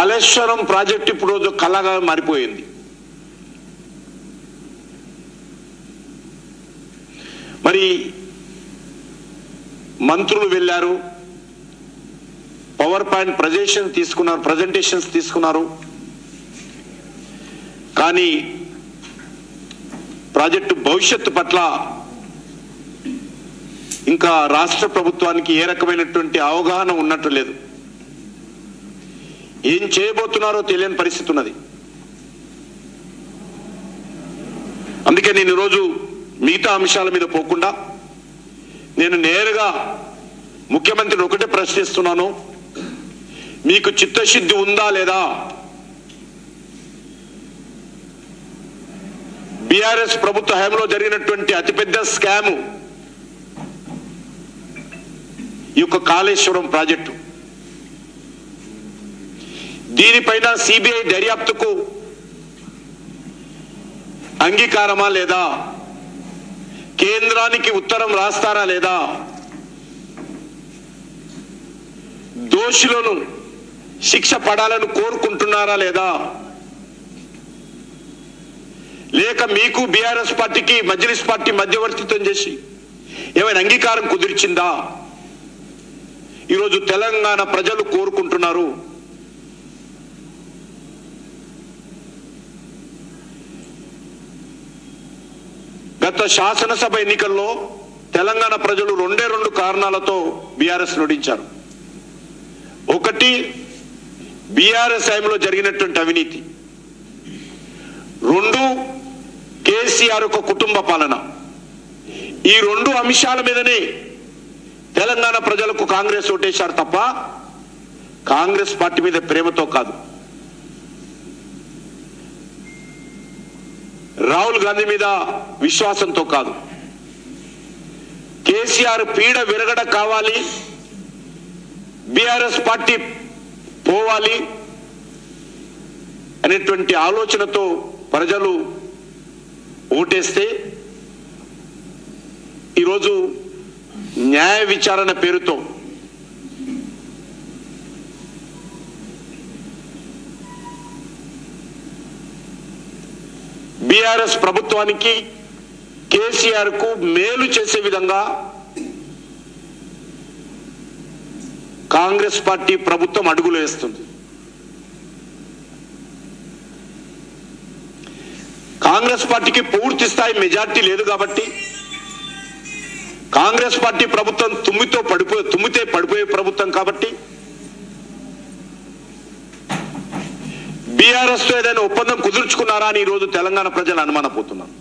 Kaleshwaram project ఇప్పుడు రోజు కళగా మారిపోయింది. మరి మంత్రులు వెళ్ళారు, పవర్ పాయింట్ ప్రజెంటేషన్స్ తీసుకున్నారు. కానీ ప్రాజెక్టు భవిష్యత్తు పట్ల ఇంకా రాష్ట్ర ప్రభుత్వానికి ఏ రకమైనటువంటి అవగాహన ఉన్నట్టు లేదు. ఏం చేయబోతున్నారో తెలియని పరిస్థితి ఉన్నది. అందుకే నేను ఈరోజు మిగతా అంశాల మీద పోకుండా నేను నేరుగా ముఖ్యమంత్రిని ఒకటే ప్రశ్నిస్తున్నాను, మీకు చిత్తశుద్ధి ఉందా లేదా? బీఆర్ఎస్ ప్రభుత్వ హయాంలో జరిగినటువంటి అతిపెద్ద స్కాము ఈ యొక్క కాళేశ్వరం ప్రాజెక్టు. దీనిపైన సిబిఐ దర్యాప్తుకు అంగీకారమా లేదా? కేంద్రానికి ఉత్తరం రాస్తారా లేదా? దోషులను శిక్ష పడాలని కోరుకుంటున్నారా లేదా? లేక మీకు బీఆర్ఎస్ పార్టీకి మజ్లిస్ పార్టీ మధ్యవర్తిత్వం చేసి ఏమైనా అంగీకారం కుదిర్చిందా? ఈరోజు తెలంగాణ ప్రజలు కోరుకుంటున్నారు. గత శాసనసభ ఎన్నికల్లో తెలంగాణ ప్రజలు రెండు కారణాలతో బీఆర్ఎస్ ఓడించారు. ఒకటి, బీఆర్ఎస్ హయాంలో జరిగినటువంటి అవినీతి. 2, కేసీఆర్ ఒక కుటుంబ పాలన. ఈ 2 అంశాల మీదనే తెలంగాణ ప్రజలకు కాంగ్రెస్ ఓటేశారు తప్ప కాంగ్రెస్ పార్టీ మీద ప్రేమతో కాదు, రాహుల్ గాంధీ మీద విశ్వాసంతో కాదు. కేసీఆర్ పీడ విరగడ కావాలి, బీఆర్ఎస్ పార్టీ పోవాలి అనేటువంటి ఆలోచనతో ప్రజలు ఓటేస్తే ఈరోజు న్యాయ విచారణ పేరుతో బీఆర్ఎస్ ప్రభుత్వానికి కేసీఆర్ కు మేలు చేసే విధంగా కాంగ్రెస్ పార్టీ ప్రభుత్వం అడుగులు వేస్తుంది. కాంగ్రెస్ పార్టీకి పూర్తి స్థాయి మెజార్టీ లేదు కాబట్టి, కాంగ్రెస్ పార్టీ ప్రభుత్వం తుమ్మితే పడిపోయే ప్రభుత్వం కాబట్టి బీఆర్ఎస్ తో ఏదైనా ఒప్పందం కుదుర్చుకున్నారా అని ఈరోజు తెలంగాణ ప్రజలు అనుమానపోతున్నారు.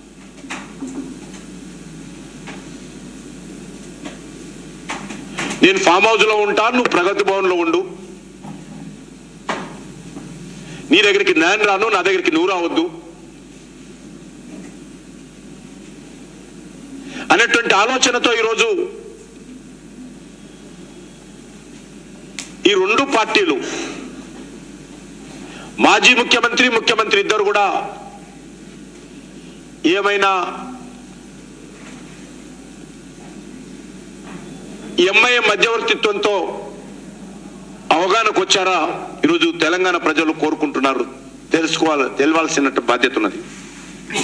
నేను ఫామ్ హౌస్ లో ఉంటాను, నువ్వు ప్రగతి భవన్ లో ఉండు, నీ దగ్గరికి నేను రాను, నా దగ్గరికి నువ్వు రావద్దు అనేటువంటి ఆలోచనతో ఈరోజు ఈ 2 పార్టీలు, మాజీ ముఖ్యమంత్రి ఇద్దరు కూడా ఏమైనా ఎంఐఎం మధ్యవర్తిత్వంతో అవగాహనకు వచ్చారా? ఈరోజు తెలంగాణ ప్రజలు కోరుకుంటున్నారు, తెలవాల్సిన బాధ్యత ఉన్నది.